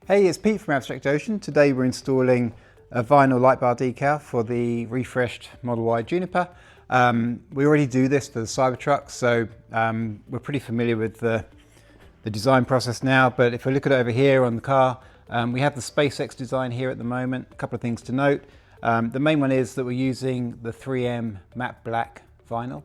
Hey, it's Pete from Abstract Ocean. Today we're installing a vinyl Lightbar decal for the refreshed Model Y Juniper. We already do this for the Cybertruck, so we're pretty familiar with the design process now, but if we look at it over here on the car, we have the SpaceX design here at the moment. A couple of things to note. The main one is that we're using the 3M matte black vinyl.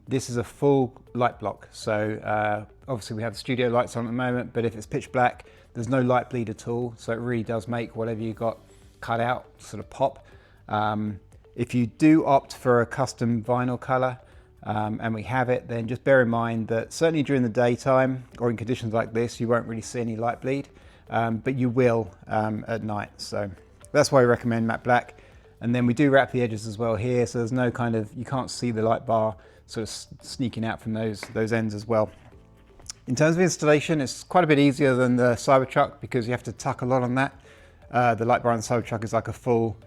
This is a full light block, so obviously we have the studio lights on at the moment, but if it's pitch black, there's no light bleed at all, so it really does make whatever you got cut out sort of pop. If you do opt for a custom vinyl color, and we have it, then just bear in mind that certainly during the daytime or in conditions like this, you won't really see any light bleed, but you will at night. So that's why we recommend matte black. And then we do wrap the edges as well here, so there's no kind of, you can't see the light bar sort of sneaking out from those ends as well. In terms of installation, it's quite a bit easier than the Cybertruck because you have to tuck a lot on that. The light bar on the Cybertruck is like a full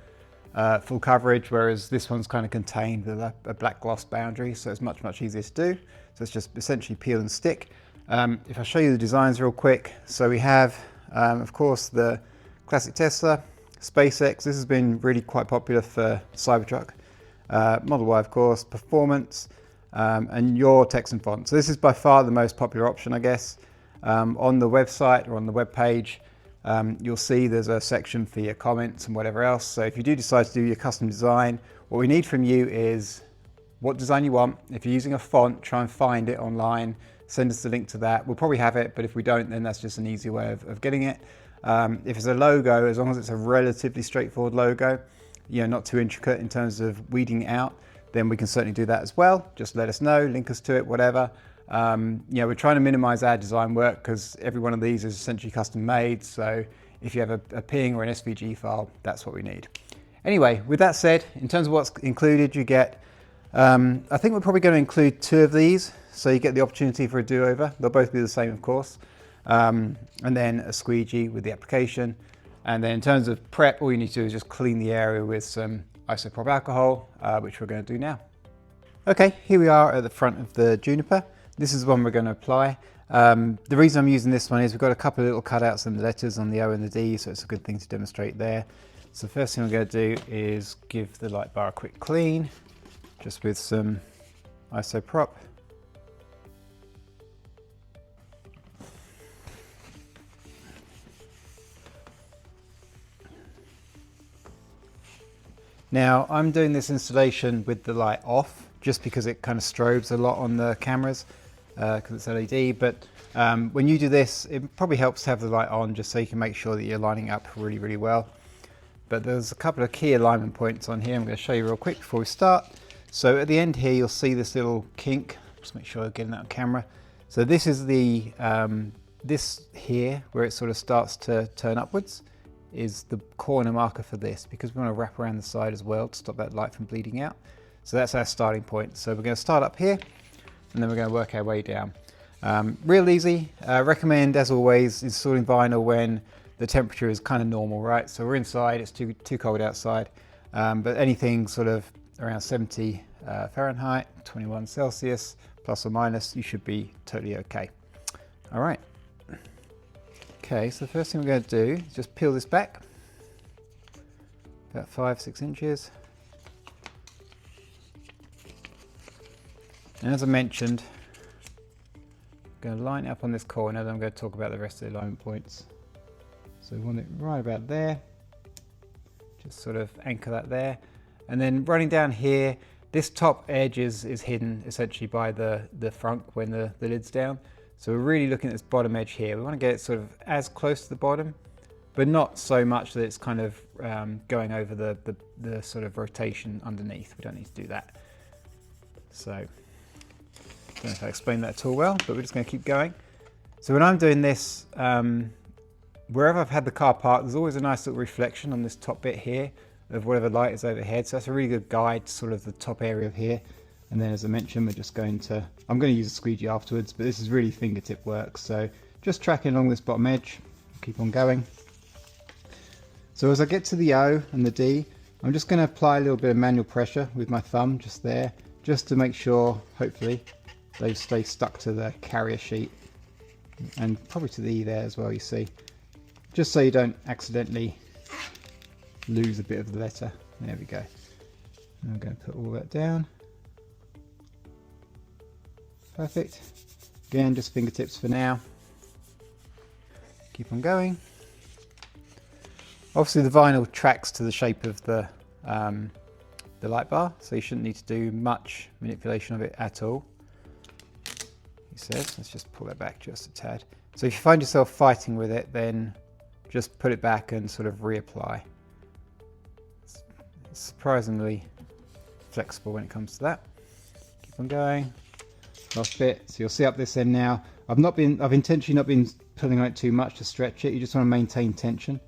coverage, whereas this one's kind of contained with a black gloss boundary, so it's much easier to do. So it's just essentially peel and stick. If I show you the designs real quick, so we have, of course, the classic Tesla, SpaceX. This has been really quite popular for Cybertruck. Model Y, of course, Performance, and your text and font. So this is by far the most popular option, I guess. On the website or on the web page, you'll see there's a section for your comments and whatever else. So if you do decide to do your custom design, what we need from you is what design you want. If you're using a font, try and find it online, send us the link to that. We'll probably have it, but if we don't, then that's just an easy way of getting it. If it's a logo, as long as it's a relatively straightforward logo, you know, not too intricate in terms of weeding it out, then we can certainly do that as well. Just let us know, link us to it, whatever. You know, we're trying to minimize our design work because every one of these is essentially custom made. So if you have a PNG or an SVG file, that's what we need. Anyway, with that said, in terms of what's included, you get, I think we're probably going to include 2 of these. So you get the opportunity for a do-over. They'll both be the same, of course. And then a squeegee with the application. And then in terms of prep, all you need to do is just clean the area with some isopropyl alcohol, which we're going to do now. Okay, here we are at the front of the Juniper. This is the one we're going to apply. The reason I'm using this one is we've got a couple of little cutouts in the letters on the O and the D, so it's a good thing to demonstrate there. So the first thing I'm going to do is give the light bar a quick clean, just with some isopropyl. Now I'm doing this installation with the light off just because it kind of strobes a lot on the cameras because it's LED, but when you do this it probably helps to have the light on just so you can make sure that you're lining up really well. But there's a couple of key alignment points on here I'm going to show you real quick before we start. So at the end here you'll see this little kink, just make sure I'm getting that on camera. So this is the, this here where it sort of starts to turn upwards is the corner marker for this because we want to wrap around the side as well to stop that light from bleeding out. So that's our starting point. So we're going to start up here and then we're going to work our way down. Real easy. Recommend, as always, installing vinyl when the temperature is kind of normal, right? So we're inside, it's too cold outside, but anything sort of around 70 Fahrenheit, 21 Celsius, plus or minus, you should be totally okay. All right. Okay, so the first thing we're going to do is just peel this back, about 5-6 inches. And as I mentioned, I'm going to line it up on this corner, then I'm going to talk about the rest of the alignment points. So we want it right about there, just sort of anchor that there. And then running down here, this top edge is hidden essentially by the front when the lid's down. So we're really looking at this bottom edge here. We want to get it sort of as close to the bottom, but not so much that it's kind of going over the sort of rotation underneath. We don't need to do that. So, I don't know if I explained that at all well, but we're just going to keep going. So when I'm doing this, wherever I've had the car parked, there's always a nice little reflection on this top bit here of whatever light is overhead. So that's a really good guide to sort of the top area of here. And then as I mentioned, we're just going to, I'm going to use a squeegee afterwards, but this is really fingertip work. So just tracking along this bottom edge, keep on going. So as I get to the O and the D, I'm just going to apply a little bit of manual pressure with my thumb just there, just to make sure, hopefully, they stay stuck to the carrier sheet and probably to the E there as well, you see. just so you don't accidentally lose a bit of the letter. There we go. And I'm going to put all that down. Perfect. Again, just fingertips for now. Keep on going. Obviously the vinyl tracks to the shape of the light bar, so you shouldn't need to do much manipulation of it at all. He says, let's just pull that back just a tad. So if you find yourself fighting with it, then just put it back and sort of reapply. It's surprisingly flexible when it comes to that. Keep on going. Last bit. So you'll see up this end now. I've intentionally not been pulling on it too much to stretch it. You just want to maintain tension.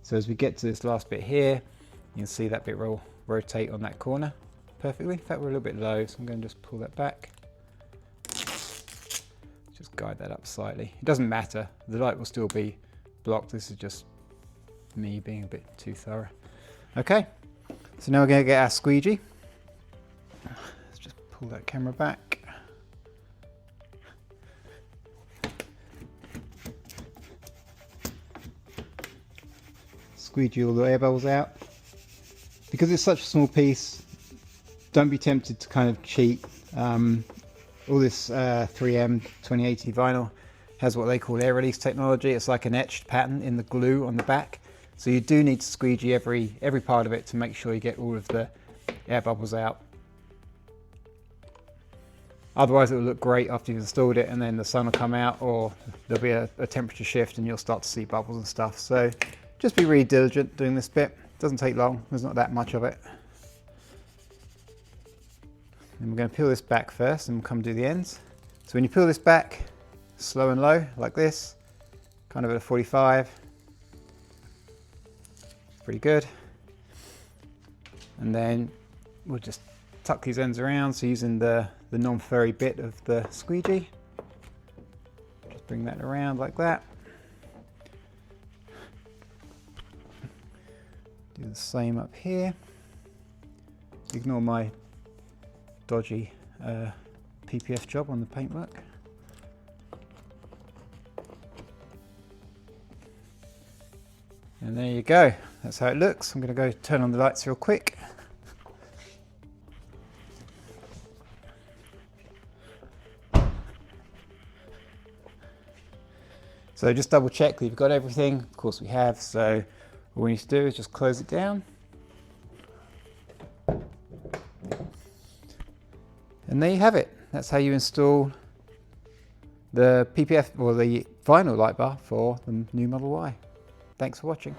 So as we get to this last bit here, you can see that bit will rotate on that corner perfectly. In fact, we're a little bit low, so I'm going to just pull that back. Just guide that up slightly. It doesn't matter. The light will still be blocked. This is just me being a bit too thorough. Okay, so now we're going to get our squeegee. Let's just pull that camera back. Squeegee all the air bubbles out. Because it's such a small piece, don't be tempted to kind of cheat. All this 3M 2080 vinyl has what they call air release technology. It's like an etched pattern in the glue on the back. So you do need to squeegee every part of it to make sure you get all of the air bubbles out. Otherwise it will look great after you've installed it and then the sun will come out, or there'll be a temperature shift and you'll start to see bubbles and stuff. So just be really diligent doing this bit. It doesn't take long, there's not that much of it. And we're going to peel this back first and we'll come do the ends. So when you peel this back, slow and low like this, kind of at a 45. Pretty good. And then we'll just tuck these ends around, so using the non-furry bit of the squeegee. Just bring that around like that. Do the same up here. Ignore my dodgy PPF job on the paintwork. And there you go. That's how it looks. I'm going to go turn on the lights real quick. So just double check that you've got everything. Of course we have. So all we need to do is just close it down. And there you have it. That's how you install the PPF or the vinyl light bar for the new Model Y. Thanks for watching.